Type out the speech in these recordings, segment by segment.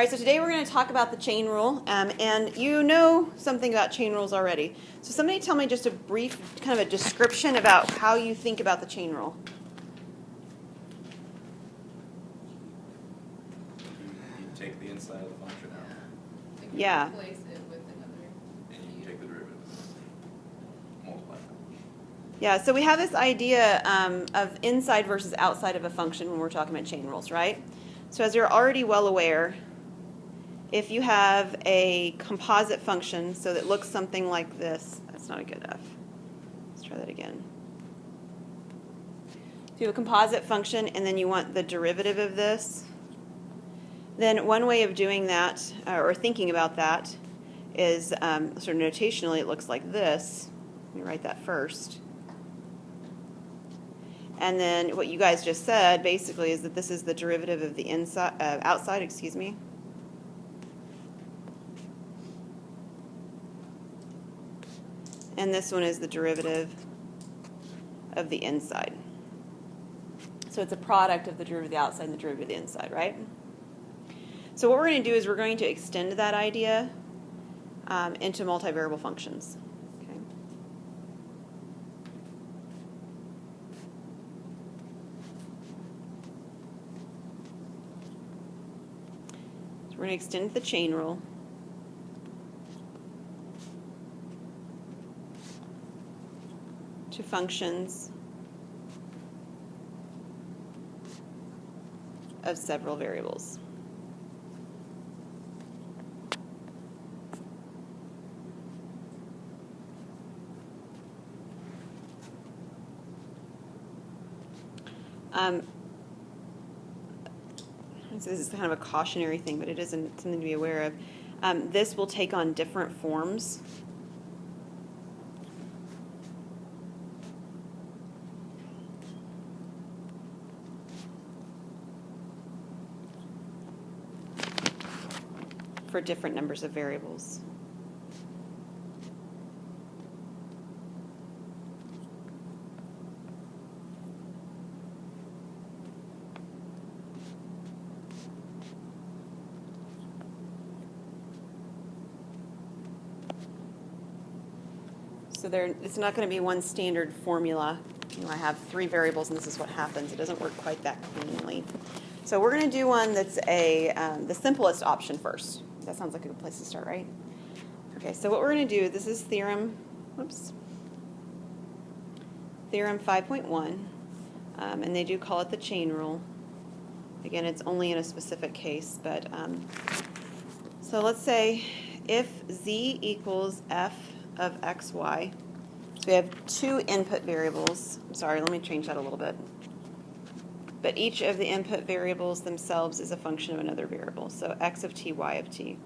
right, so today we're going to talk about the chain rule, and you know something about chain rules already. So somebody tell me just a brief kind of a description about how you think about the chain rule. You take the inside of the function out. And you Yeah. replace it with another. And you take the derivative. Multiply. Yeah, so we have this idea of inside versus outside of a function when we're talking about chain rules, right? So as you're already well aware, if you have a composite function, so that looks something like this, that's not a good F. Let's try that again. If you have a composite function and then you want the derivative of this, then one way of doing that, or thinking about that, is sort of notationally it looks like this. Let me write that first. And then what you guys just said basically is that this is the derivative of the outside, excuse me. And this one is the derivative of the inside. So it's a product of the derivative of the outside and the derivative of the inside, right? So what we're going to do is we're going to extend that idea into multivariable functions. Okay. So we're going to extend the chain rule. To functions of several variables. This is kind of a cautionary thing, but it isn't something to be aware of. This will take on different forms. For different numbers of variables. So it's not going to be one standard formula. You know, I have 3 variables and this is what happens. It doesn't work quite that cleanly. So we're going to do one that's the simplest option first. That sounds like a good place to start, right? Okay, so what we're going to do, this is theorem 5.1, and they do call it the chain rule. Again, it's only in a specific case, but so let's say if z equals f of xy, so we have 2 input variables. I'm sorry, let me change that a little bit. But each of the input variables themselves is a function of another variable. So x of t, y of t.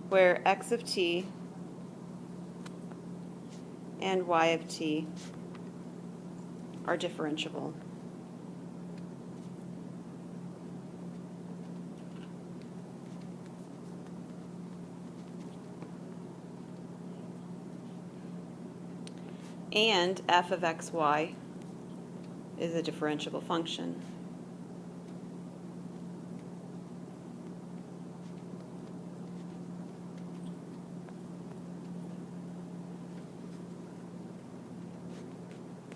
Where x of t and y of t are differentiable. And f of xy is a differentiable function.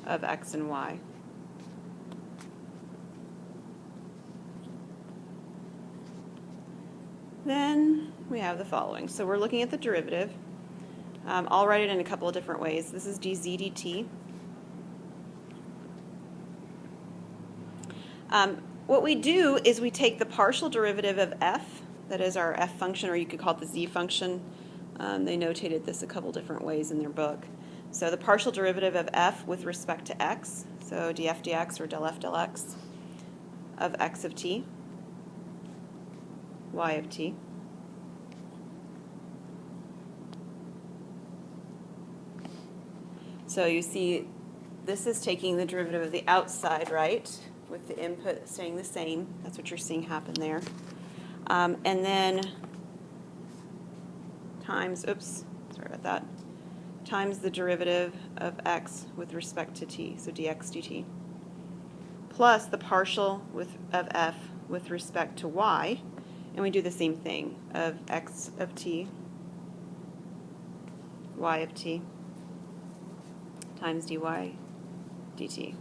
Of x and y. Then we have the following. So we're looking at the derivative. I'll write it in a couple of different ways. This is dz dt. What we do is we take the partial derivative of f, that is our f function, or you could call it the z function. They notated this a couple different ways in their book. So the partial derivative of f with respect to x, so df dx or del f del x, of x of t, y of t. So you see, this is taking the derivative of the outside, right, with the input staying the same. That's what you're seeing happen there. And then times, sorry about that, times the derivative of x with respect to t, so dx dt, plus the partial of f with respect to y, and we do the same thing of x of t, y of t, times dy dt.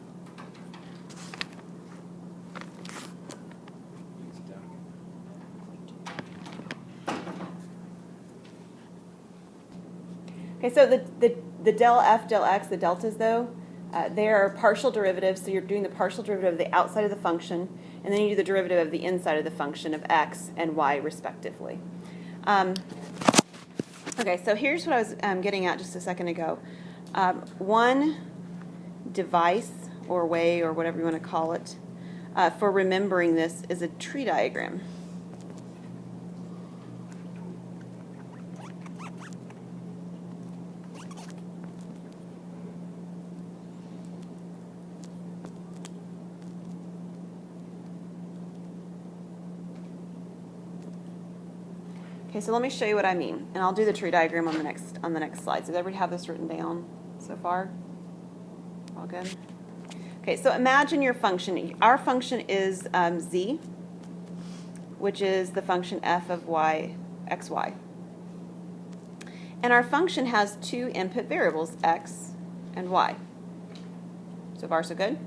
Okay, so the del f, del x, the deltas though, they are partial derivatives, so you're doing the partial derivative of the outside of the function, and then you do the derivative of the inside of the function of x and y respectively. Okay, so here's what I was getting at just a second ago. One device or way or whatever you want to call it for remembering this is a tree diagram. Okay, so let me show you what I mean, and I'll do the tree diagram on the next slide. So does everybody have this written down so far? All good? Okay, so imagine your function. Our function is z, which is the function f of y, xy. And our function has two input variables, x and y. So far, so good?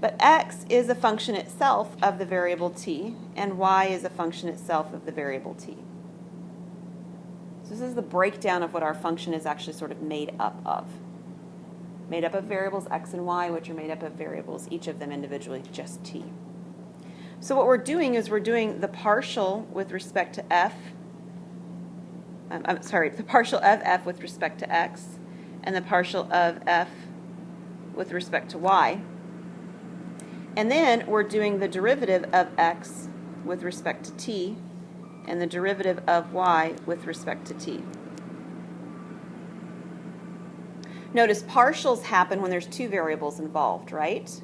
But x is a function itself of the variable t, and y is a function itself of the variable t. So this is the breakdown of what our function is actually sort of made up of. Made up of variables x and y, which are made up of variables, each of them individually, just t. So what we're doing is we're doing the partial with respect to f, the partial of f with respect to x, and the partial of f with respect to y. And then we're doing the derivative of x with respect to t and the derivative of y with respect to t. Notice partials happen when there's two variables involved, right?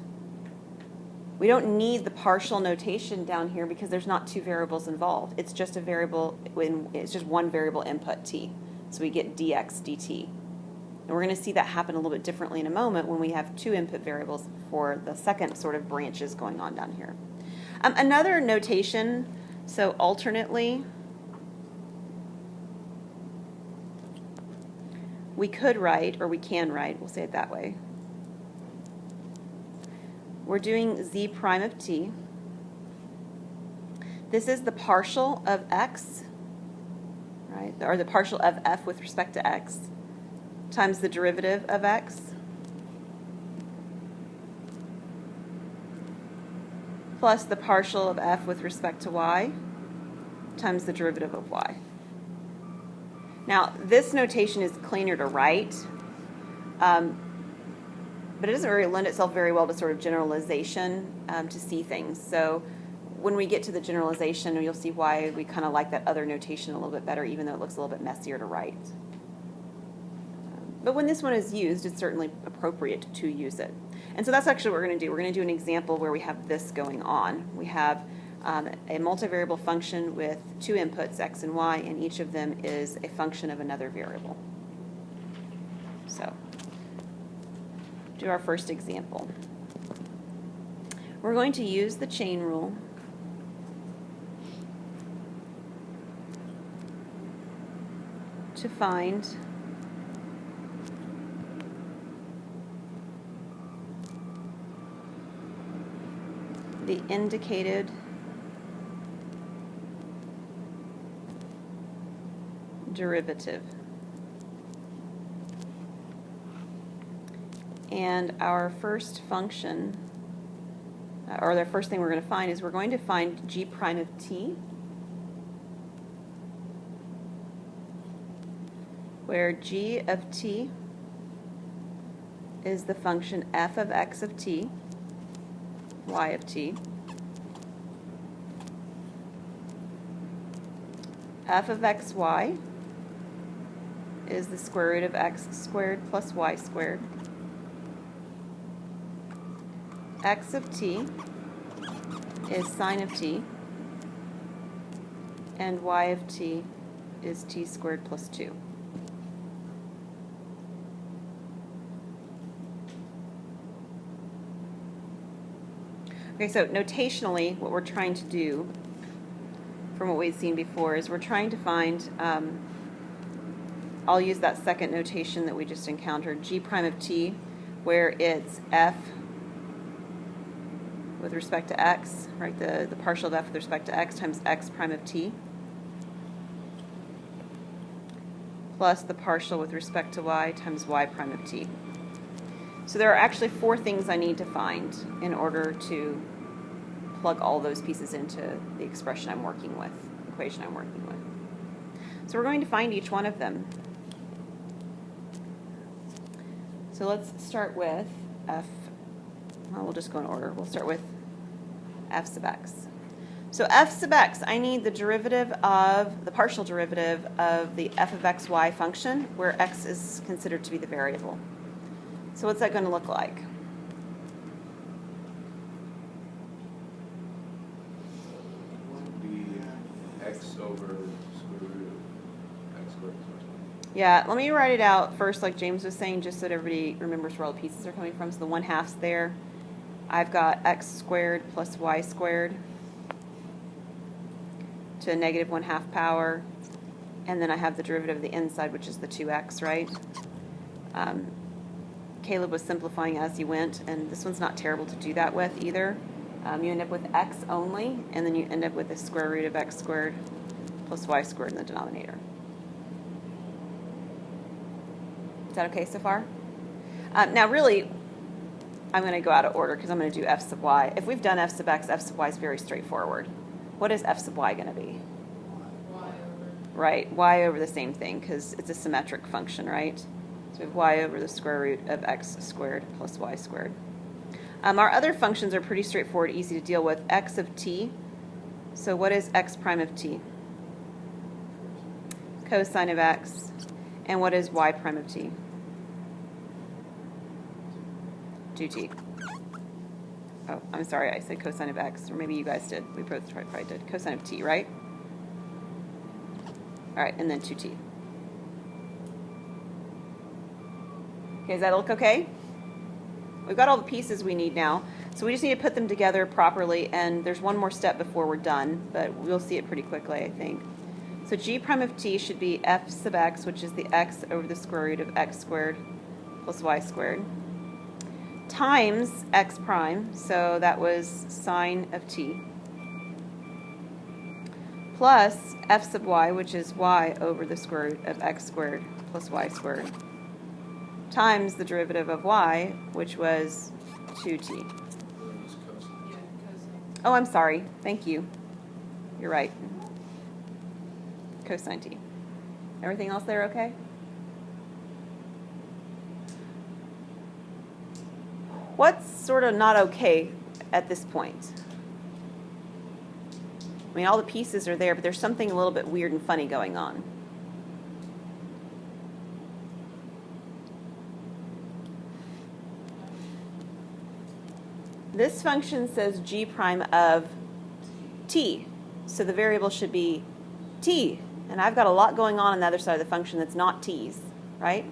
We don't need the partial notation down here because there's not two variables involved. It's just a variable, it's just one variable input t. So we get dx dt. And we're going to see that happen a little bit differently in a moment when we have two input variables for the second sort of branches going on down here. Another notation, so alternately, we could write, or we can write, we'll say it that way. We're doing z prime of t. This is the partial of x, right, or the partial of f with respect to x, times the derivative of x plus the partial of f with respect to y times the derivative of y. Now, this notation is cleaner to write, but it doesn't really lend itself very well to sort of generalization to see things. So when we get to the generalization, you'll see why we kind of like that other notation a little bit better, even though it looks a little bit messier to write. But when this one is used, it's certainly appropriate to use it. And so that's actually what we're going to do. We're going to do an example where we have this going on. We have a multivariable function with two inputs, x and y, and each of them is a function of another variable. So, do our first example. We're going to use the chain rule to find the indicated derivative. And our first function, or the first thing we're going to find is we're going to find g prime of t, where g of t is the function f of x of t, y of t, f of xy is the square root of x squared plus y squared, x of t is sine of t, and y of t is t squared plus 2. Okay, so notationally, what we're trying to do, from what we've seen before, is we're trying to find, I'll use that second notation that we just encountered, g prime of t, where it's f with respect to x, right, the partial of f with respect to x times x prime of t, plus the partial with respect to y times y prime of t. So there are actually 4 things I need to find in order to plug all those pieces into the expression I'm working with, equation I'm working with. So we're going to find each one of them. So let's start with f, well, we'll just go in order. We'll start with f sub x. So f sub x, I need the derivative of, the partial derivative of the f of xy function, where x is considered to be the variable. So what's that going to look like? Would be x over square root of x squared. Yeah, let me write it out first, like James was saying, just so that everybody remembers where all the pieces are coming from. So the 1/2's there. I've got x squared plus y squared to a negative 1/2 power. And then I have the derivative of the inside, which is the 2x, right? Caleb was simplifying as he went, and this one's not terrible to do that with either. You end up with x only, and then you end up with the square root of x squared plus y squared in the denominator. Is that okay so far? Now really, I'm going to go out of order because I'm going to do f sub y. If we've done f sub x, f sub y is very straightforward. What is f sub y going to be? Y over. Right, y over the same thing because it's a symmetric function, right? So we have y over the square root of x squared plus y squared. Our other functions are pretty straightforward, easy to deal with. X of t. So what is x prime of t? Cosine of x. And what is y prime of t? 2t. Oh, I'm sorry, I said cosine of x, or maybe you guys did. We both probably did. Cosine of t, right? All right, and then 2t. Okay, does that look okay? We've got all the pieces we need now, so we just need to put them together properly, and there's one more step before we're done, but we'll see it pretty quickly, I think. So g prime of t should be f sub x, which is the x over the square root of x squared plus y squared, times x prime, so that was sine of t, plus f sub y, which is y over the square root of x squared plus y squared, times the derivative of y, which was 2t. Yeah, cosine. Oh, I'm sorry. Thank you. You're right. Cosine t. Everything else there okay? What's sort of not okay at this point? I mean, all the pieces are there, but there's something a little bit weird and funny going on. This function says g prime of t, so the variable should be t, and I've got a lot going on the other side of the function that's not t's, right?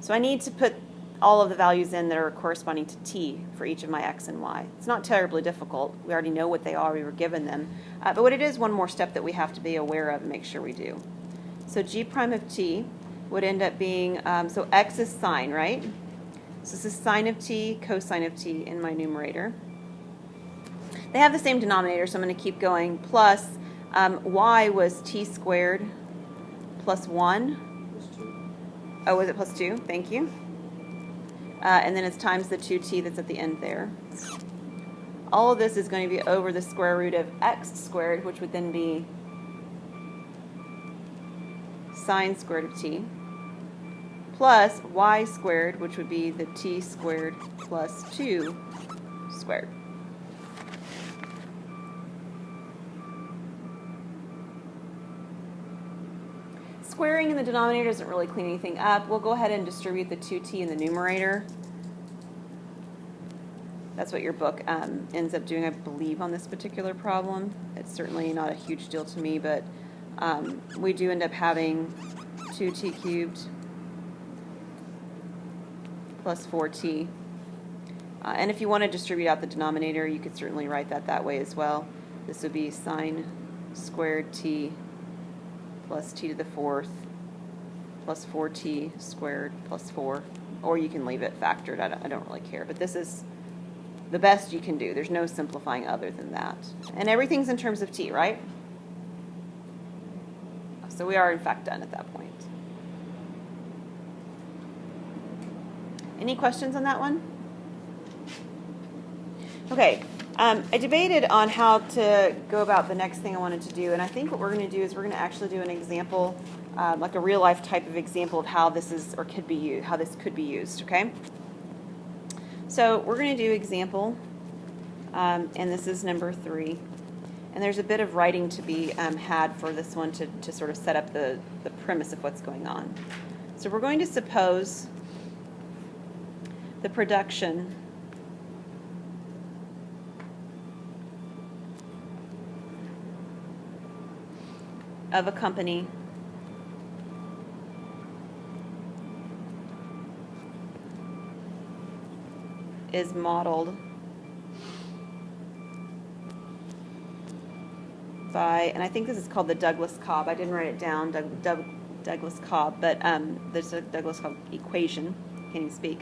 So I need to put all of the values in that are corresponding to t for each of my x and y. It's not terribly difficult. We already know what they are. We were given them. But what it is, one more step that we have to be aware of and make sure we do. So g prime of t would end up being, so x is sine, right? So this is sine of t, cosine of t in my numerator. They have the same denominator, so I'm going to keep going. Plus, y was t squared plus 1. Oh, was it plus 2? Thank you. And then it's times the 2t that's at the end there. All of this is going to be over the square root of x squared, which would then be sine squared of t, plus y squared, which would be the t squared plus 2 squared. Squaring in the denominator doesn't really clean anything up. We'll go ahead and distribute the 2t in the numerator. That's what your book ends up doing, I believe, on this particular problem. It's certainly not a huge deal to me, but we do end up having 2t cubed plus 4t And if you want to distribute out the denominator, you could certainly write that way as well. This would be sine squared t plus t to the fourth plus 4t squared plus 4. Or you can leave it factored. I don't really care. But this is the best you can do. There's no simplifying other than that. And everything's in terms of t, right? So we are, in fact, done at that point. Any questions on that one? Okay. I debated on how to go about the next thing I wanted to do. And I think what we're going to do is we're going to actually do an example, like a real-life type of example of how this is or could be used, how this could be used, okay? So we're going to do example, and this is number 3. And there's a bit of writing to be had for this one to sort of set up the premise of what's going on. So we're going to suppose the production of a company is modeled by, and I think this is called the Douglas-Cobb. I didn't write it down, Douglas-Cobb, but there's a Douglas-Cobb equation, can't even speak,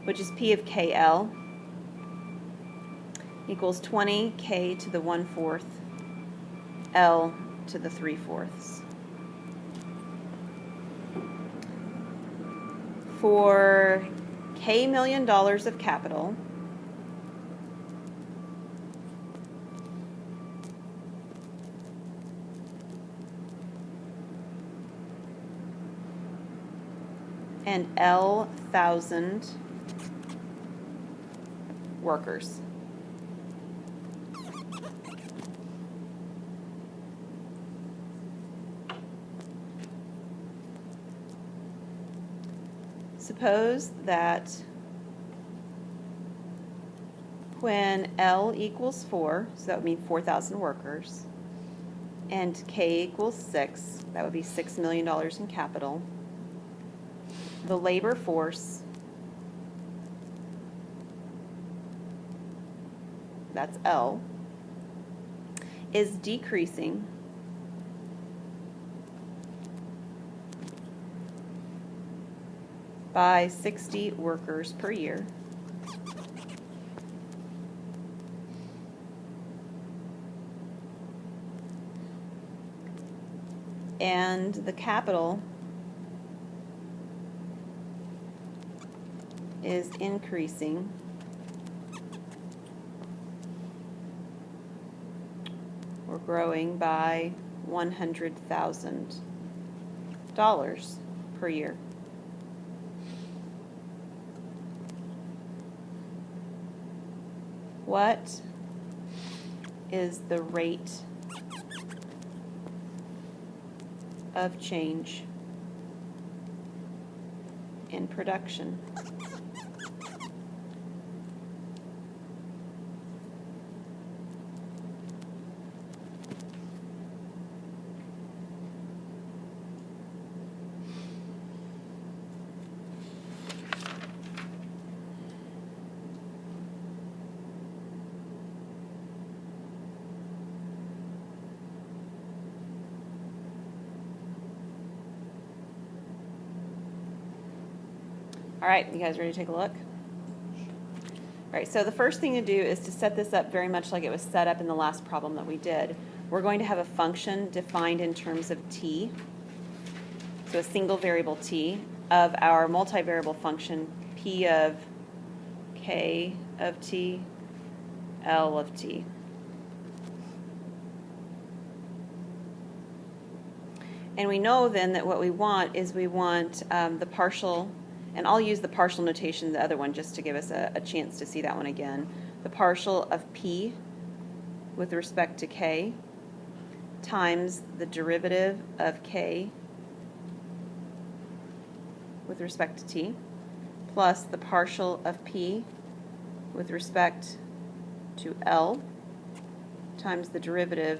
which is P of KL equals 20 K to the 1/4 L to the 3/4. For K $1 million of capital, and L 1,000 workers. Suppose that when L equals 4, so that would mean 4,000 workers, and K equals 6, that would be $6 million in capital, the labor force, that's L, is decreasing by 60 workers per year. And the capital is increasing or growing by $100,000 per year. What is the rate of change in production? All right, you guys ready to take a look? All right, so the first thing to do is to set this up very much like it was set up in the last problem that we did. We're going to have a function defined in terms of t, so a single variable t, of our multivariable function p of k of t, L of t. And we know then that what we want is we want the partial, and I'll use the partial notation of the other one just to give us a chance to see that one again. The partial of p with respect to k times the derivative of k with respect to t plus the partial of p with respect to L times the derivative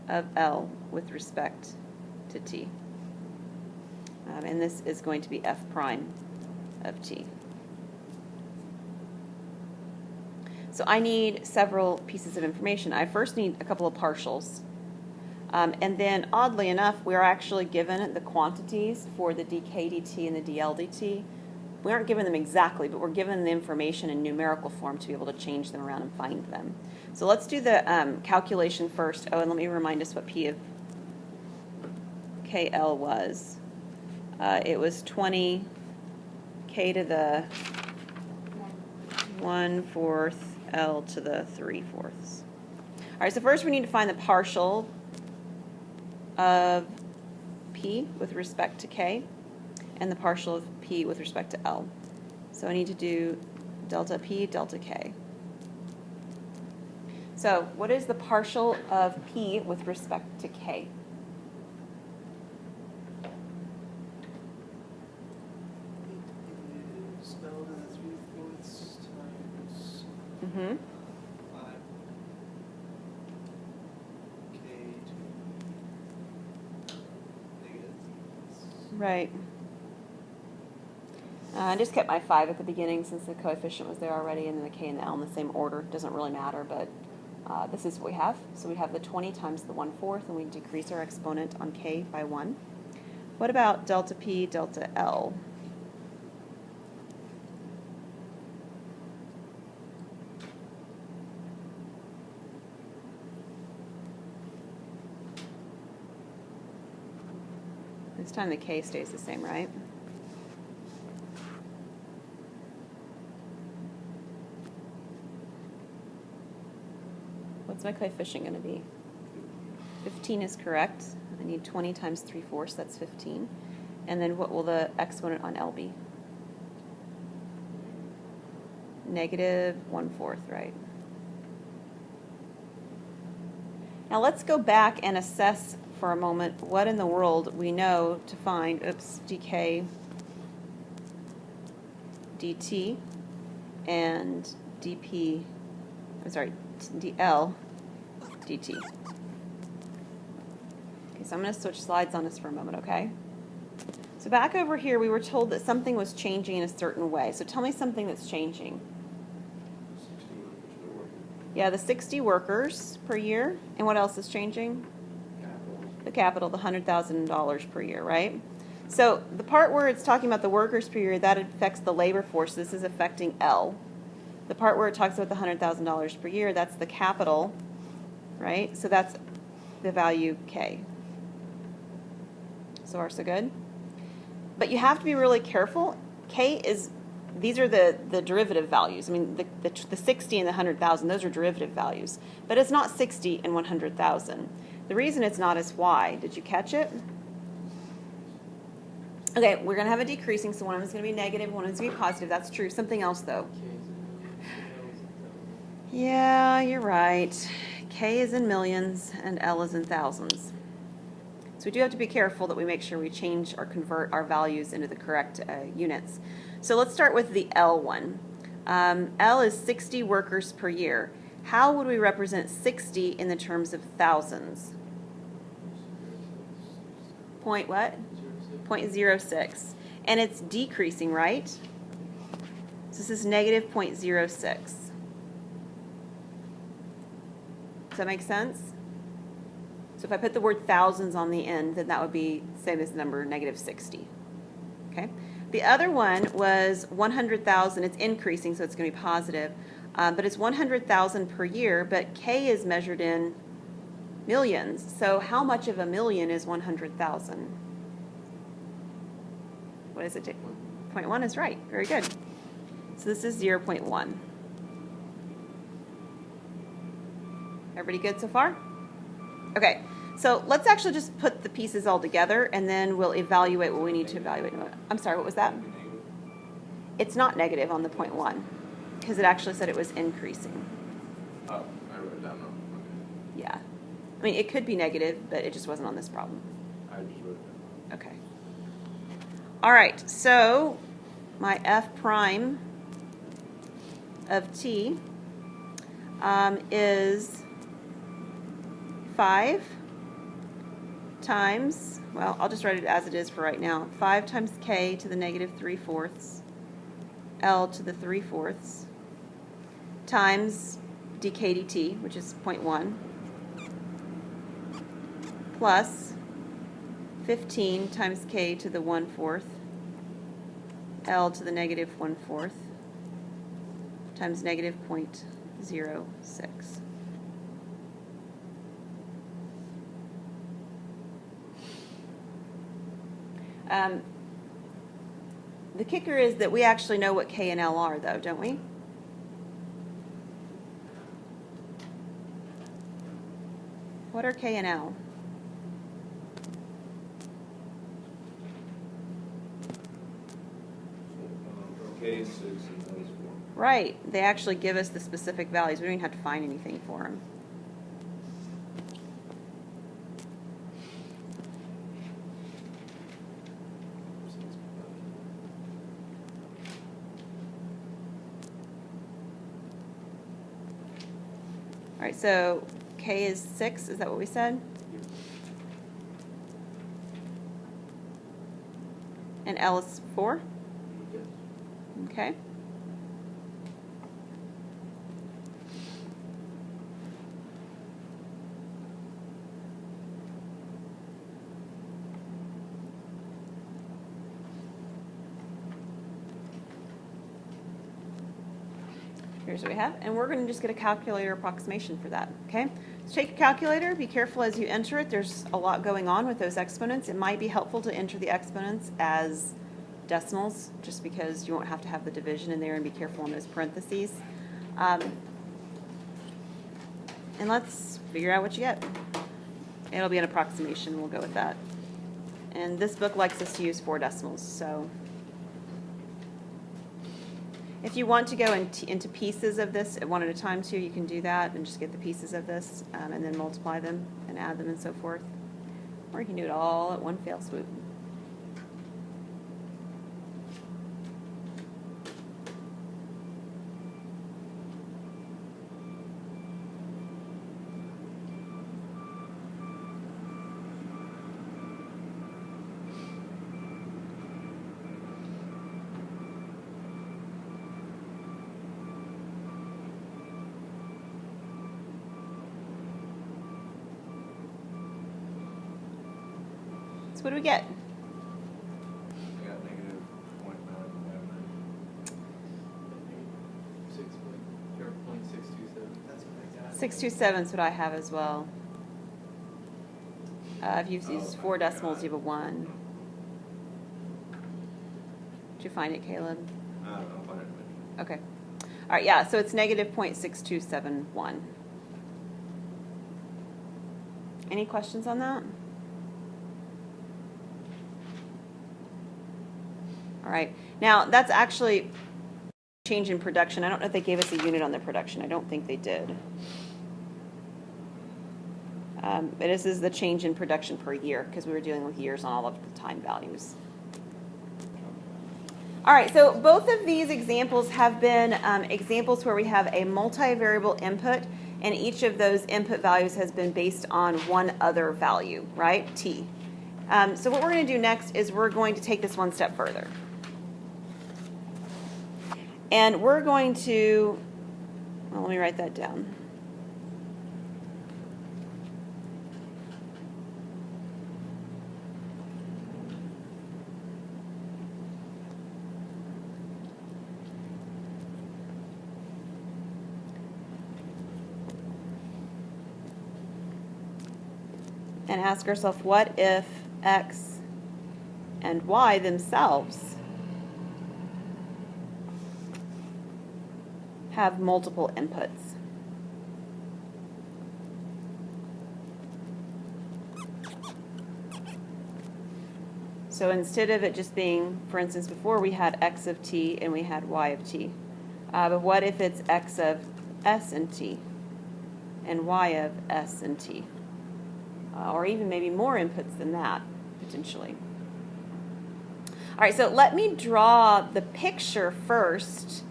of L with respect to t. And this is going to be f prime of t. So I need several pieces of information. I first need a couple of partials. And then, oddly enough, we're actually given the quantities for the dk dt and the dl dt. We aren't given them exactly, but we're given the information in numerical form to be able to change them around and find them. So let's do the calculation first. Oh, and let me remind us what P of KL was. It was 20 K to the 1/4 L to the 3/4. All right, so first we need to find the partial of P with respect to K and the partial of P with respect to L. So I need to do delta P, delta K. So what is the partial of P with respect to K? It is L to the 3/4 times Mm-hmm. 5 K to negative. Right. I just kept my 5 at the beginning since the coefficient was there already, and then the K and the L in the same order. Doesn't really matter, but this is what we have. So we have the 20 times the 1/4, and we decrease our exponent on K by 1. What about delta P, delta L? This time the K stays the same, right? What's my coefficient going to be? 15 is correct. I need 20 times 3/4, that's 15. And then what will the exponent on L be? Negative 1/4, right? Now let's go back and assess for a moment what in the world we know to find, dk dt and dl dt. Okay, so I'm going to switch slides on this for a moment, okay? So back over here, we were told that something was changing in a certain way. So tell me something that's changing. 60 workers per worker. Yeah, the 60 workers per year. And what else is changing? The capital, the $100,000 per year, right? So the part where it's talking about the workers per year, that affects the labor force. This is affecting L. The part where it talks about the $100,000 per year, that's the capital, right? So that's the value K. So far, so good? But you have to be really careful. K is, these are the derivative values. I mean, the 60 and the 100,000, those are derivative values. But it's not 60 and 100,000. The reason it's not is why. Did you catch it? Okay, we're going to have a decreasing, so one of them is going to be negative, one of them is going to be positive. That's true. Something else, though. Yeah, you're right. K is in millions and L is in thousands. So we do have to be careful that we make sure we change or convert our values into the correct units. So let's start with the L one. L is 60 workers per year. How would we represent 60 in the terms of thousands? Point what? 0.06. And it's decreasing, right? So this is negative 0.06. Does that make sense? So if I put the word thousands on the end, then that would be same as the number negative 60. Okay. The other one was 100,000. It's increasing, so it's going to be positive. But it's 100,000 per year, but K is measured in millions. So how much of a million is 100,000? What is it? 0.1 is right. Very good. So this is 0.1. Everybody good so far? Okay, so let's actually just put the pieces all together, and then we'll evaluate what we need to evaluate. I'm sorry, what was that? It's not negative on the 0.1, because it actually said it was increasing. Oh, I wrote it down wrong. Okay. Yeah. I mean, it could be negative, but it just wasn't on this problem. I just wrote it down. Okay. All right, so my f prime of t is 5 times, well, I'll just write it as it is for right now, 5 times k to the negative 3/4 L to the 3/4 times dk dt, which is 0.1, plus 15 times k to the 1/4 L to the negative 1/4 times negative 0.06. The kicker is that we actually know what K and L are, though, don't we? What are K and L? K is 6 and L is 4. Right. They actually give us the specific values. We don't even have to find anything for them. All right, so K is 6, is that what we said? And L is 4? Yes. Okay. Here's what we have, and we're going to just get a calculator approximation for that, okay? So take a calculator, be careful as you enter it. There's a lot going on with those exponents. It might be helpful to enter the exponents as decimals, just because you won't have to have the division in there, and be careful on those parentheses. And let's figure out what you get. It'll be an approximation, we'll go with that. And this book likes us to use 4 decimals, so if you want to go into pieces of this at one at a time too, you can do that and just get the pieces of this and then multiply them and add them and so forth. Or you can do it all at one fell swoop. So what do we get? I got negative 0.959. 6.627. That's what I got. 627 is what I have as well. If you've used 4 decimals, you have a 1. Did you find it, Caleb? I'll find it. Okay. All right, yeah, so it's negative 0.6271. Any questions on that? All right. Now, that's actually change in production. I don't know if they gave us a unit on the production. I don't think they did. But this is the change in production per year, because we were dealing with years on all of the time values. All right, so both of these examples have been examples where we have a multivariable input, and each of those input values has been based on one other value, right, t. So what we're going to do next is we're going to take this one step further. And we're going to, well, let me write that down. And ask ourselves, what if x and y themselves have multiple inputs? So instead of it just being, for instance, before we had x of t and we had y of t, but what if it's x of s and t and y of s and t? Or even maybe more inputs than that, potentially. All right, so let me draw the picture first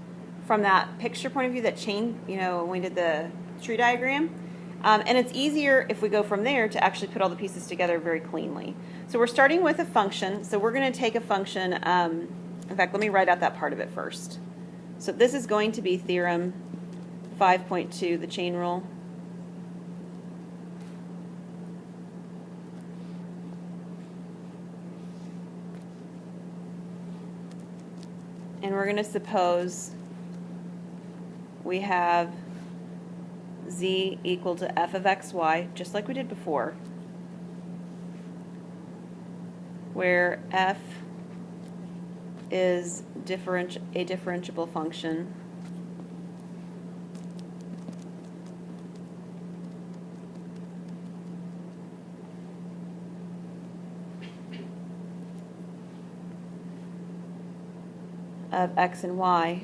from that picture point of view, that chain, when we did the tree diagram. And it's easier if we go from there to actually put all the pieces together very cleanly. So we're starting with a function. So we're going to take a function. In fact, let me write out that part of it first. So this is going to be theorem 5.2, the chain rule. And we're going to suppose we have z equal to f of xy, just like we did before, where f is a differentiable function of x and y,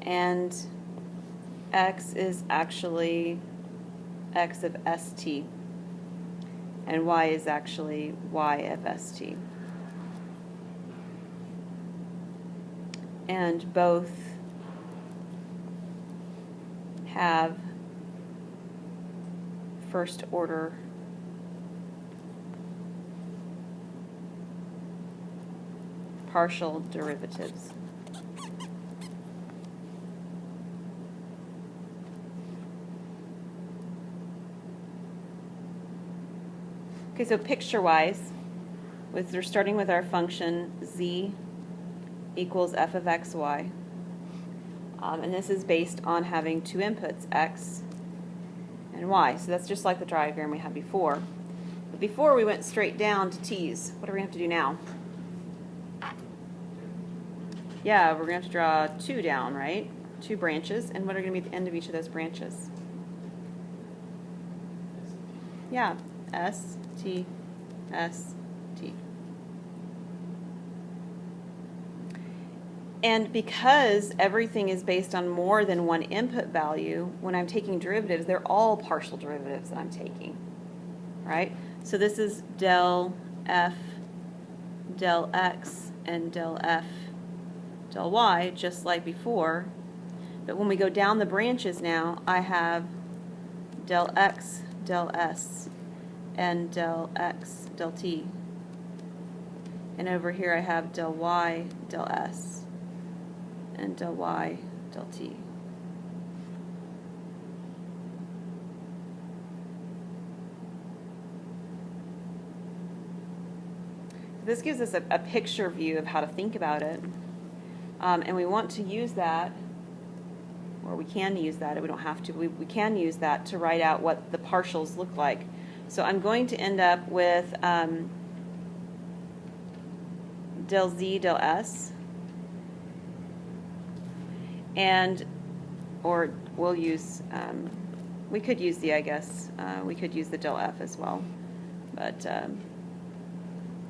and x is actually x of st, and y is actually y of st. And both have first order partial derivatives. Okay, so picture-wise, we're starting with our function z equals f of xy. And this is based on having two inputs, x and y. So that's just like the diagram we had before. But before we went straight down to t's. What are we going to have to do now? Yeah, we're going to have to draw two down, right? Two branches. And what are going to be the end of each of those branches? Yeah, S, T, S, T. And because everything is based on more than one input value, when I'm taking derivatives, they're all partial derivatives that I'm taking, right? So this is del f, del x, and del f, del y, just like before. But when we go down the branches now, I have del x, del s, and del x, del t. And over here I have del y, del s, and del y, del t. This gives us a picture view of how to think about it. And we want to use that, or we can use that, we don't have to, we can use that to write out what the partials look like. So I'm going to end up with del z, del s, and, or we'll use, we could use the, I guess, we could use the del f as well, but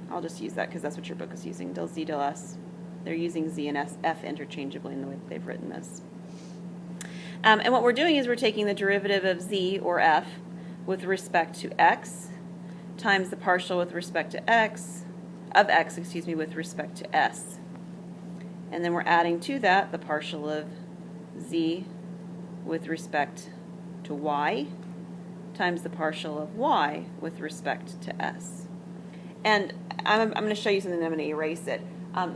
I'll just use that because that's what your book is using, del z, del s. They're using z and f interchangeably in the way that they've written this. And what we're doing is we're taking the derivative of z, or f, with respect to x, times the partial with respect to x, of x, excuse me, with respect to s. And then we're adding to that the partial of z with respect to y, times the partial of y with respect to s. And I'm going to show you something, I'm going to erase it.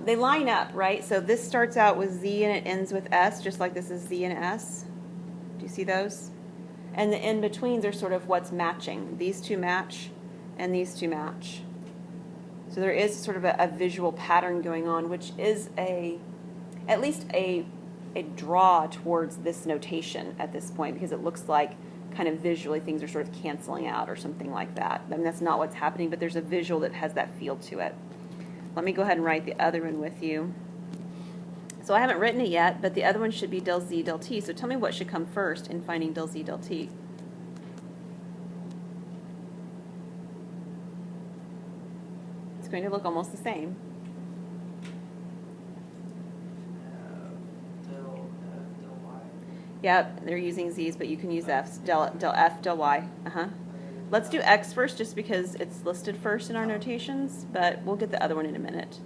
They line up, right? So this starts out with z and it ends with s, just like this is z and s. Do you see those? And the in-betweens are sort of what's matching. These two match, and these two match. So there is sort of a visual pattern going on, which is at least a draw towards this notation at this point, because it looks like kind of visually things are sort of canceling out or something like that. I mean, that's not what's happening, but there's a visual that has that feel to it. Let me go ahead and write the other one with you. So I haven't written it yet, but the other one should be del z, del t. So tell me what should come first in finding del z, del t. It's going to look almost the same. Del f, del y. Yep, they're using z's, but you can use f's. Del f, del y. Let's do x first, just because it's listed first in our notations, but we'll get the other one in a minute.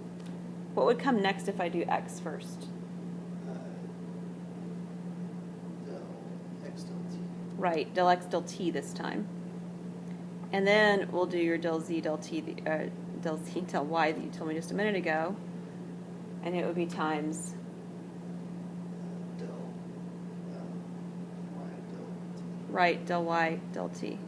What would come next if I do x first? Del x, del t. Right, del x, del t this time. And then we'll do your del z, del t, del z, del y that you told me just a minute ago. And it would be times Del right del y del t.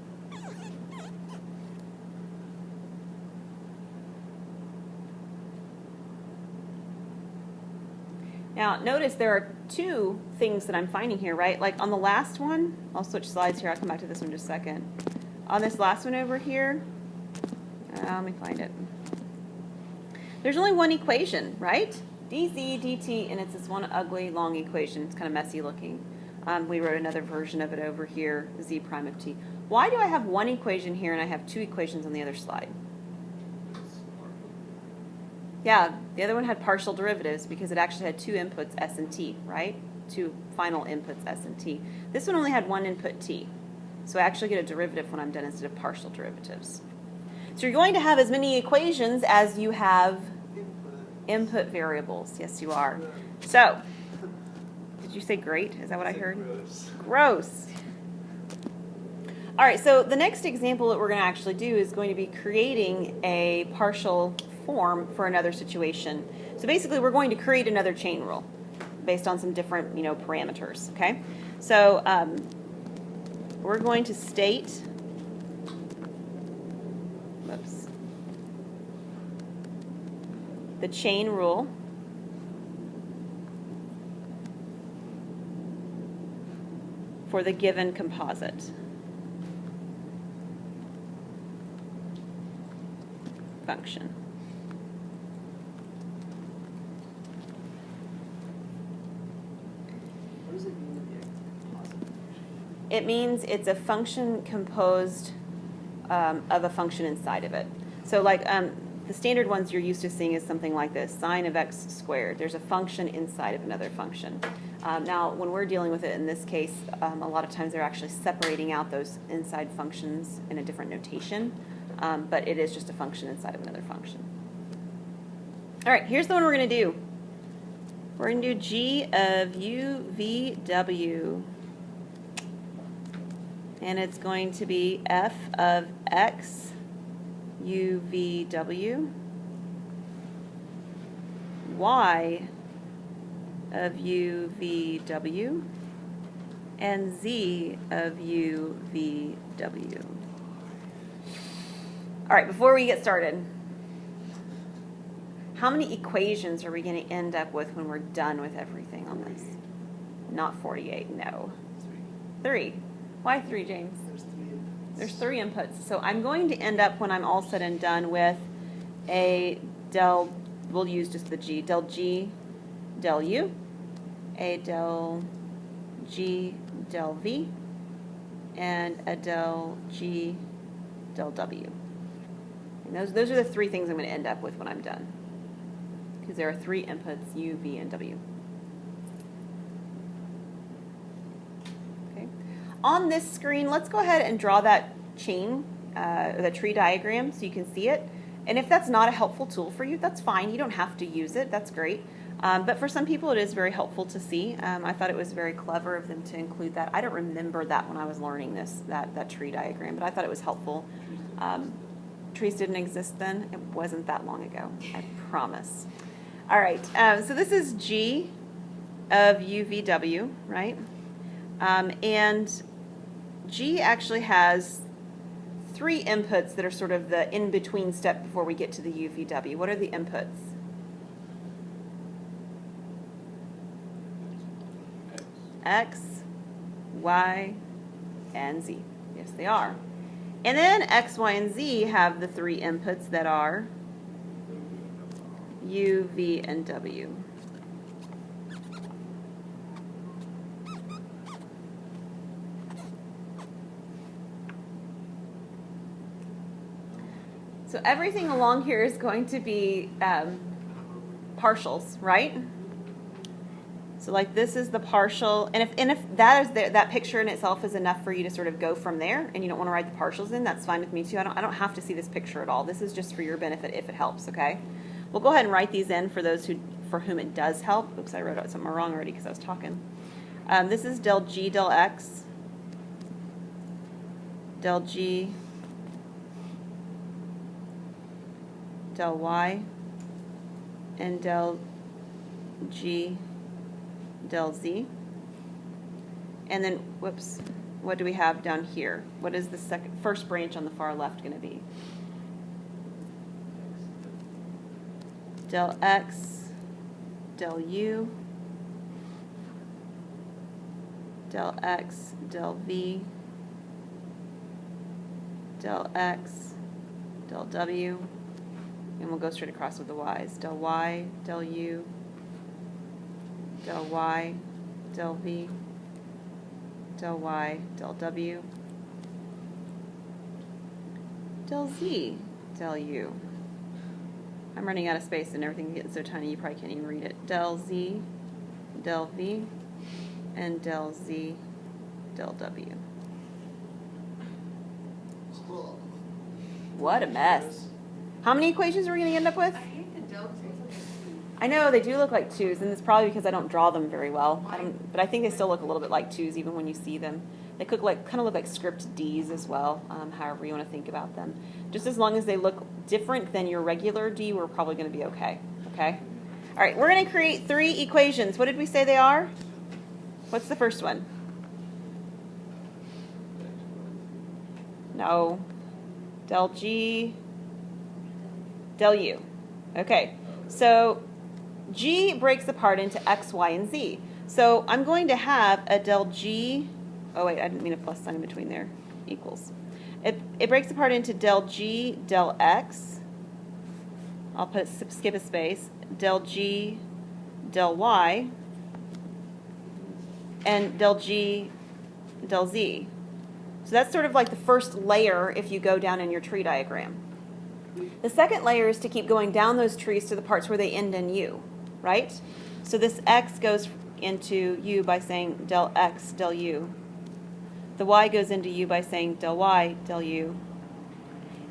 Now, notice there are two things that I'm finding here, right? Like on the last one, I'll switch slides here. I'll come back to this one in just a second. On this last one over here, let me find it. There's only one equation, right? dz dt, and it's this one ugly long equation. It's kind of messy looking. We wrote another version of it over here, z prime of t. Why do I have one equation here and I have two equations on the other slide? Yeah, the other one had partial derivatives because it actually had two inputs, s and t, right? Two final inputs, s and t. This one only had one input, t. So I actually get a derivative when I'm done instead of partial derivatives. So you're going to have as many equations as you have input variables. Yes, you are. So, did you say great? Is that what I heard? Gross. Gross. All right, so the next example that we're going to actually do is going to be creating a partial form for another situation. So basically, we're going to create another chain rule based on some different, parameters, okay? So we're going to state, the chain rule for the given composite function. What does it mean to be a composite function? It means it's a function composed of a function inside of it. So like the standard ones you're used to seeing is something like this, sine of x squared. There's a function inside of another function. Now, when we're dealing with it in this case, a lot of times they're actually separating out those inside functions in a different notation, but it is just a function inside of another function. All right, here's the one we're going to do. We're going to do g of u, v, w. And it's going to be f of x, u, v, w, y of u, v, w, and z of u, v, w. All right, before we get started, how many equations are we going to end up with when we're done with everything on this? Not 48, no. 3. Why 3, James? There's 3 inputs. There's 3 inputs. So I'm going to end up, when I'm all said and done, with a del, we'll use just the g, del g, del u, a del g, del v, and a del g, del w. And those are the 3 things I'm going to end up with when I'm done. Because there are 3 inputs, u, v, and w. Okay. On this screen, let's go ahead and draw that chain, the tree diagram, so you can see it. And if that's not a helpful tool for you, that's fine. You don't have to use it. That's great. But for some people, it is very helpful to see. I thought it was very clever of them to include that. I don't remember that when I was learning this, that tree diagram, but I thought it was helpful. Trees didn't exist then. It wasn't that long ago, I promise. All right, so this is G of UVW, right? And G actually has 3 inputs that are sort of the in-between step before we get to the UVW. What are the inputs? X, Y, and Z. Yes, they are. And then X, Y, and Z have the 3 inputs that are U, V, and W. So everything along here is going to be partials, right? So like this is the partial, and if that is that picture in itself is enough for you to sort of go from there, and you don't want to write the partials in, that's fine with me too. I don't have to see this picture at all. This is just for your benefit if it helps, okay? We'll go ahead and write these in for those for whom it does help. Oops, I wrote out something wrong already because I was talking. This is del G, del X, del G, del Y, and del G, del Z. And then, whoops, what do we have down here? What is the first branch on the far left going to be? Del x, del u, del x, del v, del x, del w, and we'll go straight across with the y's. Del y, del u, del y, del v, del y, del w, del z, del u. I'm running out of space and everything's getting so tiny you probably can't even read it. Del z, del v, and del z, del w. What a mess. How many equations are we going to end up with? I hate the deltas. I know they do look like 2's, and it's probably because I don't draw them very well. But I think they still look a little bit like 2's even when you see them. They could kind of look like script D's as well, however you want to think about them. Just as long as they look different than your regular D, we're probably going to be okay. Okay? All right, we're going to create 3 equations. What did we say they are? What's the first one? No. Del G, del U. Okay, so G breaks apart into X, Y, and Z. So I'm going to have a del G, oh wait, I didn't mean a plus sign in between there, equals. It breaks apart into del G, del X, I'll skip a space, del G, del Y, and del G, del Z. So that's sort of like the first layer if you go down in your tree diagram. The second layer is to keep going down those trees to the parts where they end in U, right? So this X goes into U by saying del X, del U. The Y goes into U by saying del Y, del U.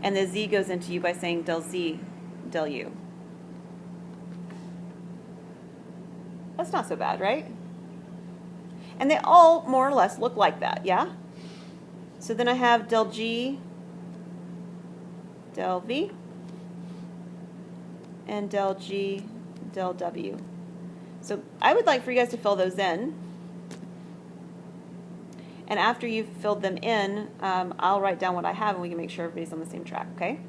And the Z goes into U by saying del Z, del U. That's not so bad, right? And they all more or less look like that, yeah? So then I have del G, del V, and del G, del W. So I would like for you guys to fill those in. And after you've filled them in, I'll write down what I have and we can make sure everybody's on the same track, okay?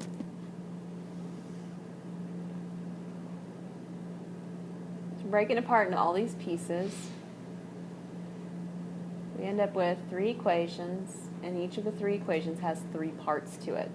So breaking apart into all these pieces, we end up with 3 equations, and each of the 3 equations has 3 parts to it.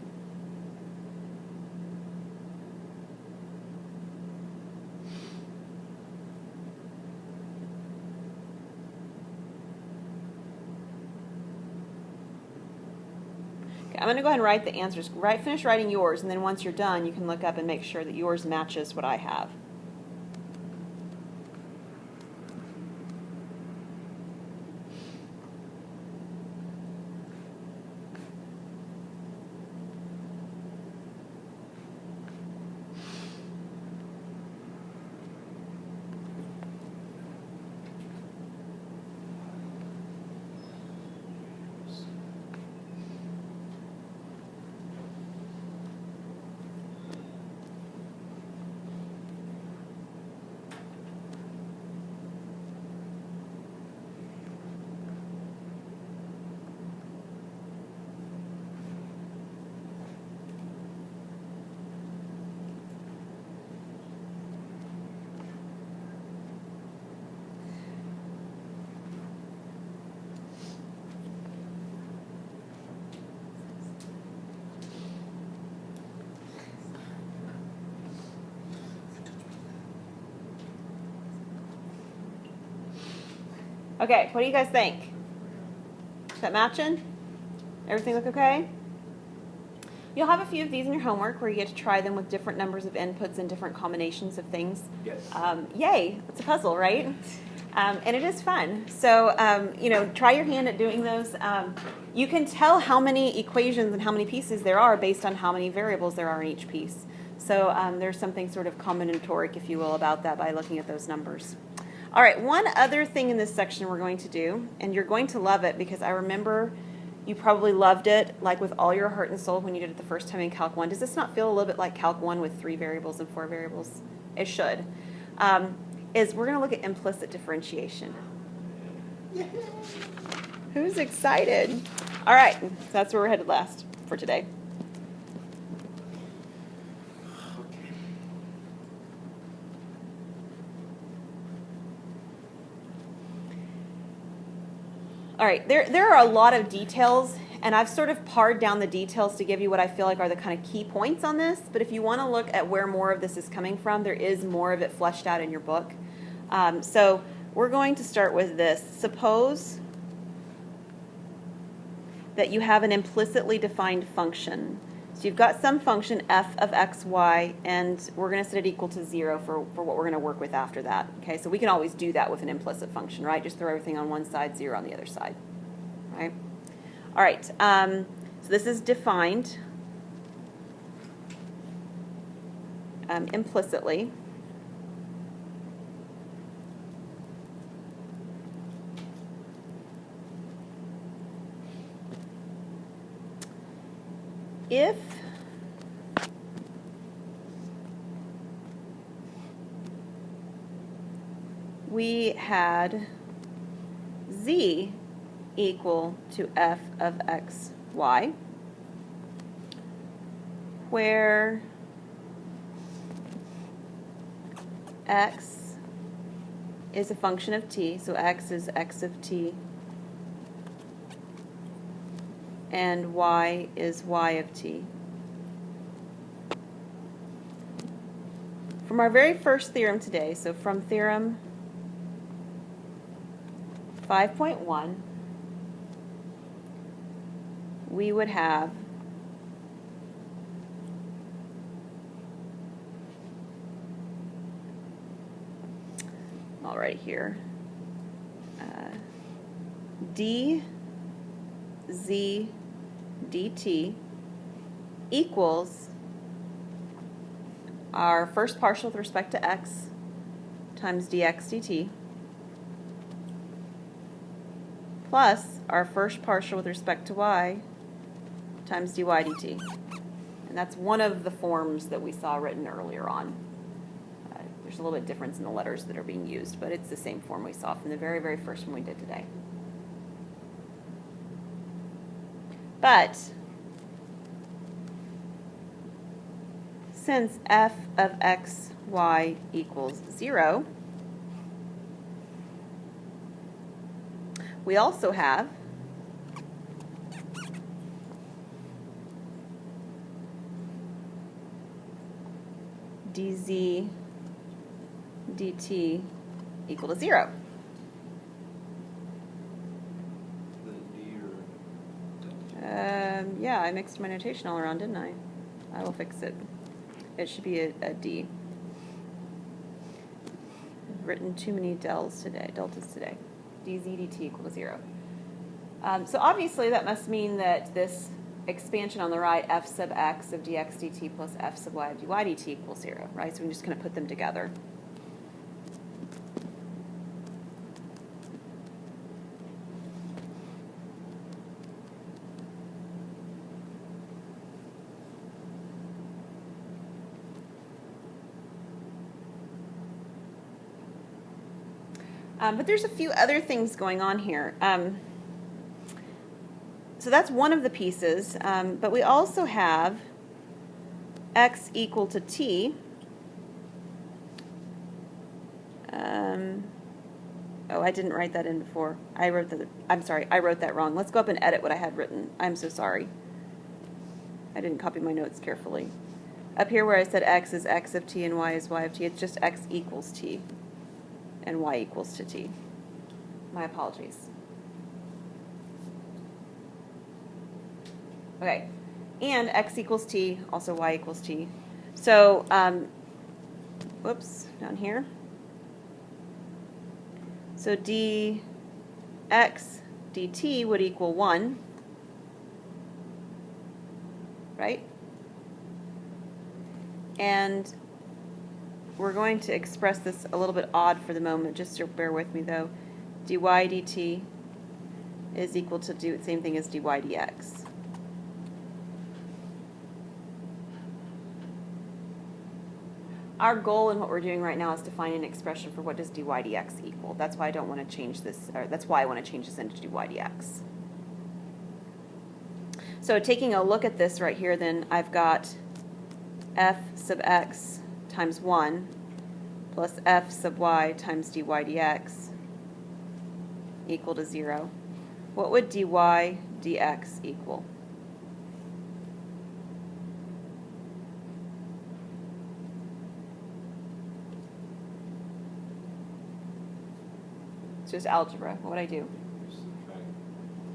Okay, I'm going to go ahead and write the answers. Finish writing yours, and then once you're done, you can look up and make sure that yours matches what I have. Okay, what do you guys think? Is that matching? Everything look okay? You'll have a few of these in your homework where you get to try them with different numbers of inputs and different combinations of things. Yes. Yay, it's a puzzle, right? And it is fun. So, try your hand at doing those. You can tell how many equations and how many pieces there are based on how many variables there are in each piece. So there's something sort of combinatoric, if you will, about that by looking at those numbers. All right, one other thing in this section we're going to do, and you're going to love it because I remember you probably loved it like with all your heart and soul when you did it the first time in Calc 1. Does this not feel a little bit like Calc 1 with 3 variables and 4 variables? It should. Is we're going to look at implicit differentiation. Who's excited? All right, so that's where we're headed last for today. Okay. All right, there are a lot of details, and I've sort of pared down the details to give you what I feel like are the kind of key points on this, but if you want to look at where more of this is coming from, there is more of it fleshed out in your book. So we're going to start with this. Suppose that you have an implicitly defined function. So you've got some function f of x, y, and we're going to set it equal to 0 for what we're going to work with after that. Okay, so we can always do that with an implicit function, right? Just throw everything on one side, 0 on the other side, right? All right, so this is defined implicitly. If we had z equal to f of x, y, where x is a function of t, so x is x of t, and y is y of t. From our very first theorem today, so from theorem 5.1, we would have all right here, d z dt equals our first partial with respect to x times dx dt plus our first partial with respect to y times dy dt. And that's one of the forms that we saw written earlier on. There's a little bit difference in the letters that are being used, but it's the same form we saw from the very, very first one we did today. But since f of x, y equals 0, we also have dz dt equal to 0. The D or Yeah, I mixed my notation all around, didn't I? I will fix it. It should be a D. I've written too many deltas today. dz dt equal to 0. So obviously that must mean that this expansion on the right, f sub x of dx dt plus f sub y of dy dt equals 0, right? So we can just kind of put them together. But there's a few other things going on here. So that's one of the pieces, but we also have x equal to t. Oh, I didn't write that in before. I'm sorry, I wrote that wrong. Let's go up and edit what I had written. I'm so sorry. I didn't copy my notes carefully. Up here where I said x is x of t and y is y of t, it's just x equals t and y equals to t. My apologies. Okay, and x equals t, also y equals t. So, whoops, down here. So dx dt would equal 1, right? And we're going to express this a little bit odd for the moment, just to bear with me though. Dy dt is equal to do the same thing as dy dx. our goal in what we're doing right now is to find an expression for what does dy dx equal. That's why I don't want to change this, or that's why I want to change this into dy dx. So taking a look at this right here, then I've got f sub x times 1 plus f sub y times dy dx equal to 0. What would dy dx equal? It's just algebra. What would I do?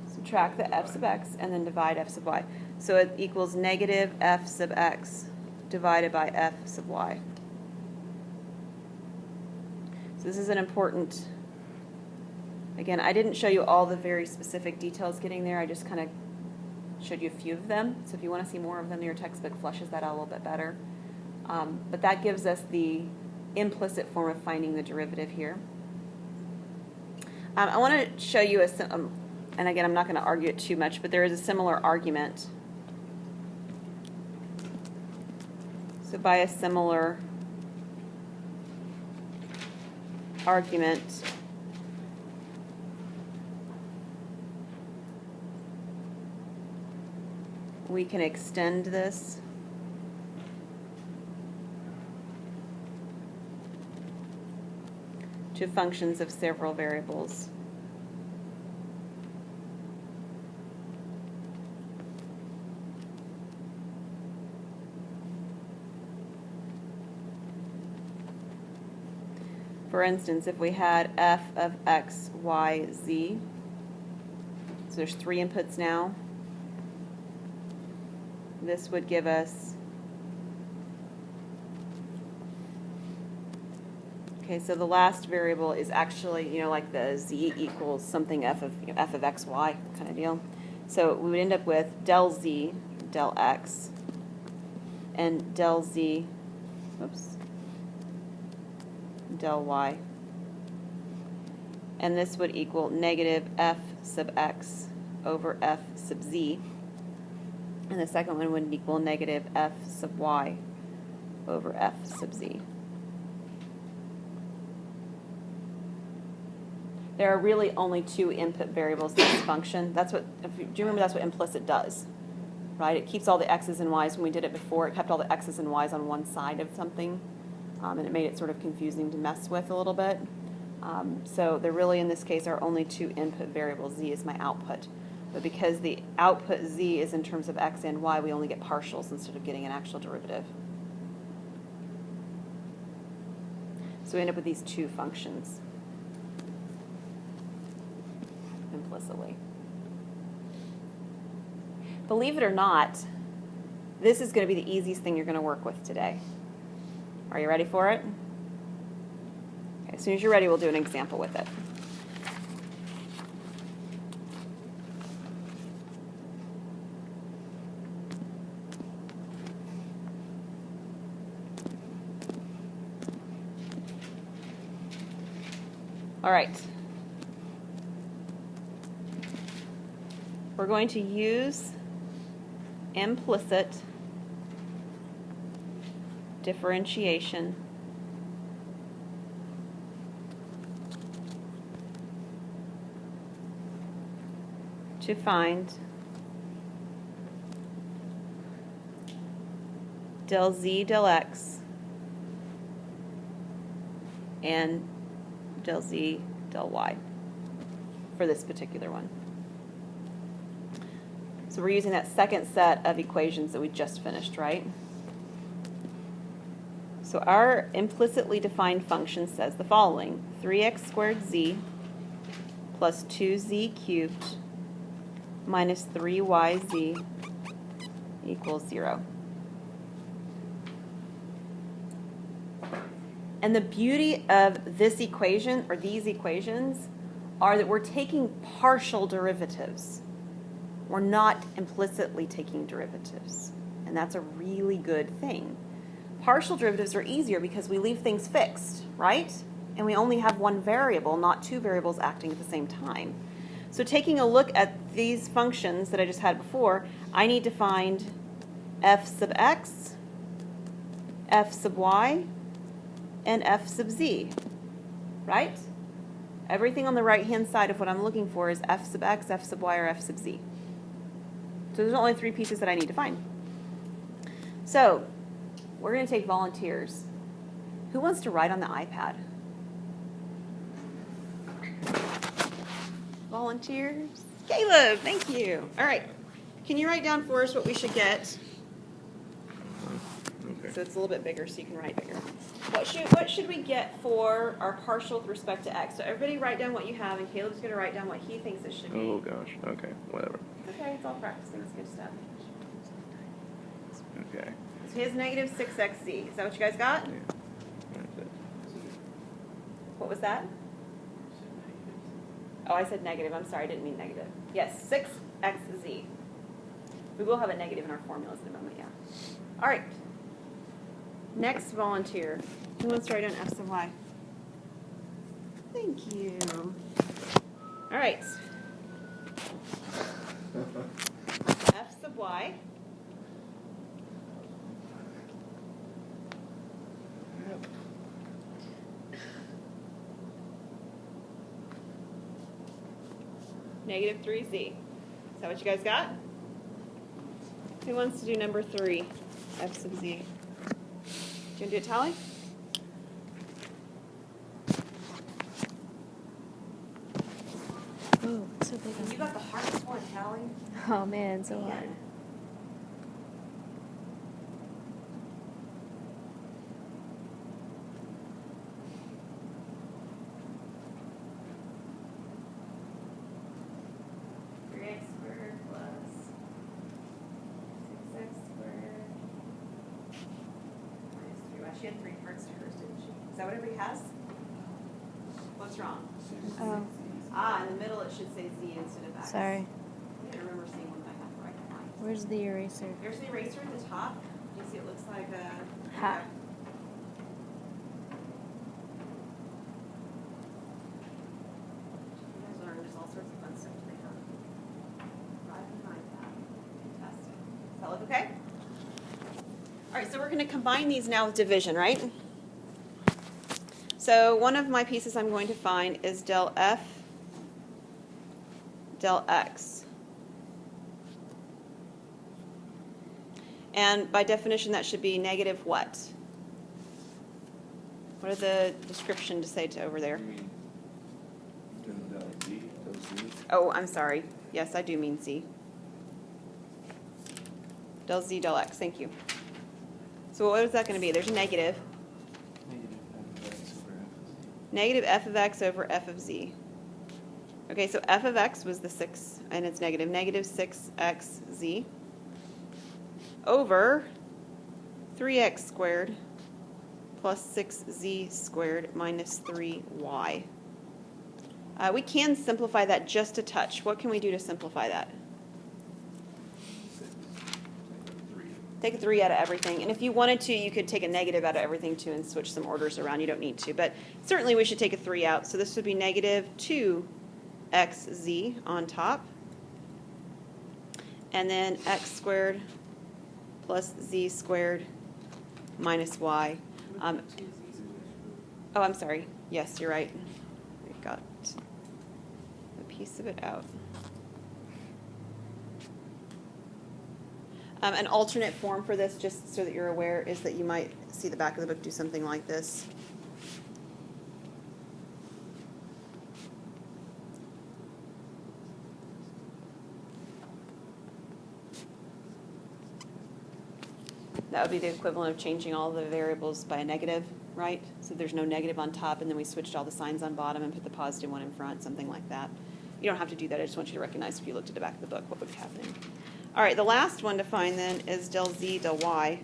Subtract the f sub x and then divide f sub y. So it equals negative f sub x divided by f sub y. So this is an important, again, I didn't show you all the very specific details getting there. I just kind of showed you a few of them. So if you want to see more of them, your textbook fleshes that out a little bit better. But that gives us the implicit form of finding the derivative here. I want to show you and again, I'm not going to argue it too much, but there is a similar argument. So by a similar argument, we can extend this to functions of several variables. For instance, if we had f of x, y, z, so there's 3 inputs now, this would give us, okay, so the last variable is actually, like the z equals something f of x, y kind of deal. So we would end up with del z, del x, and del z, del y. And this would equal negative f sub x over f sub z. And the second one would equal negative f sub y over f sub z. There are really only 2 input variables in this function. Do you remember that's what implicit does? Right? It keeps all the x's and y's. When we did it before, it kept all the x's and y's on one side of something. And it made it sort of confusing to mess with a little bit. So there really, in this case, are only 2 input variables. Z is my output. But because the output z is in terms of x and y, we only get partials instead of getting an actual derivative. So we end up with these 2 functions implicitly. Believe it or not, this is going to be the easiest thing you're going to work with today. Are you ready for it? Okay, as soon as you're ready, we'll do an example with it. All right. We're going to use implicit differentiation to find del z del x and del z del y for this particular one. So we're using that second set of equations that we just finished, right? So our implicitly defined function says the following: 3x squared z plus 2z cubed minus 3yz equals 0. And the beauty of this equation, or these equations, are that we're taking partial derivatives. We're not implicitly taking derivatives. And that's a really good thing. Partial derivatives are easier because we leave things fixed, right? And we only have one variable, not 2 variables acting at the same time. So taking a look at these functions that I just had before, I need to find f sub x, f sub y, and f sub z, right? Everything on the right-hand side of what I'm looking for is f sub x, f sub y, or f sub z. So there's only 3 pieces that I need to find. So we're going to take volunteers. Who wants to write on the iPad? Volunteers? Caleb, thank you. All right. Can you write down for us what we should get? Okay. So it's a little bit bigger, so you can write bigger. What should we get for our partial with respect to x? So everybody write down what you have, and Caleb's going to write down what he thinks it should be. Oh gosh. Okay. Whatever. Okay, it's all practicing. It's good stuff. Okay. So he has negative 6xz. Is that what you guys got? Yeah. That's it. What was that? Oh, I said negative. I'm sorry, I didn't mean negative. Yes, 6xz. We will have a negative in our formulas in a moment, yeah. All right. Next volunteer. Who wants to write down f sub y? Thank you. All right. F sub y. Negative 3z. Is that what you guys got? Who wants to do number 3, f sub z? Do you want to do it, Tally? Oh, it's so big. You got the hardest one, Tally. Oh man, so hard. She had 3 parts to hers, didn't she? Is that what everybody has? What's wrong? Oh, Ah, in the middle it should say z instead of x. sorry. I remember seeing one that I had to write down. Where's the eraser? There's the eraser at the top. You see it looks like a... Ha. You guys learn there's all sorts of fun stuff today, huh? Right behind that. Fantastic. Does that look okay? All right, so we're going to combine these now with division, right? So one of my pieces I'm going to find is del f, del x. And by definition, that should be negative what? What are the description to say to over there? Del Z. Oh, I'm sorry. Yes, I do mean z. Del z, del x. Thank you. So what is that going to be? There's a negative. Negative f of x over f of z. Okay, so f of x was the 6, and it's negative. Negative 6xz over 3x squared plus 6z squared minus 3y. We can simplify that just a touch. What can we do to simplify that? Take a 3 out of everything. And if you wanted to, you could take a negative out of everything too and switch some orders around. You don't need to. But certainly we should take a 3 out. So this would be negative 2xz on top. And then x squared plus z squared minus y. Oh, I'm sorry. Yes, you're right. We got a piece of it out. An alternate form for this, just so that you're aware, is that you might see the back of the book do something like this. That would be the equivalent of changing all the variables by a negative, right? So there's no negative on top, and then we switched all the signs on bottom and put the positive one in front, something like that. You don't have to do that. I just want you to recognize if you looked at the back of the book what would be happening. All right, the last one to find then is del z, del y.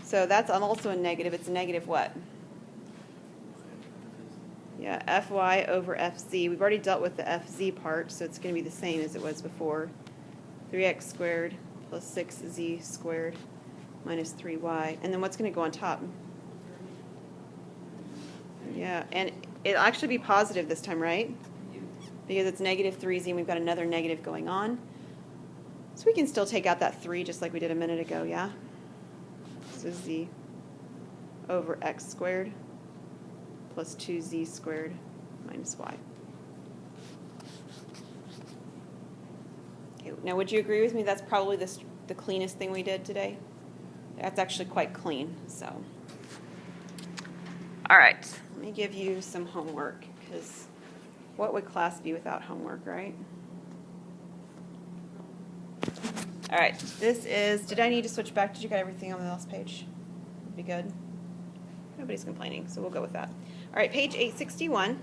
So that's also a negative. It's a negative what? Yeah, fy over fz. We've already dealt with the fz part, so it's going to be the same as it was before. 3x squared plus 6z squared minus 3y. And then what's going to go on top? Yeah, and it'll actually be positive this time, right? Because it's negative 3z and we've got another negative going on. So we can still take out that 3 just like we did a minute ago, yeah? So z over x squared plus 2z squared minus y. Okay, now would you agree with me that's probably the cleanest thing we did today? That's actually quite clean, so. All right, let me give you some homework, because what would class be without homework, right? All right, this is, did I need to switch back? Did you get everything on the last page? Would be good. Nobody's complaining, so we'll go with that. All right, page 861.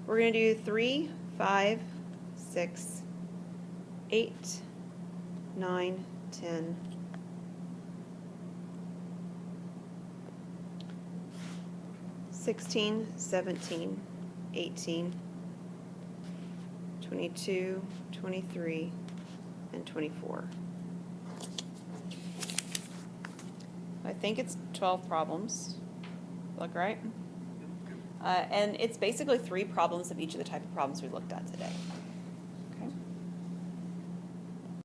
We're going to do 3, 5, 6, 8, 9, 10, 16, 17, 18, 22, 23, and 24. I think it's 12 problems. Look right? And it's basically 3 problems of each of the type of problems we looked at today. Okay.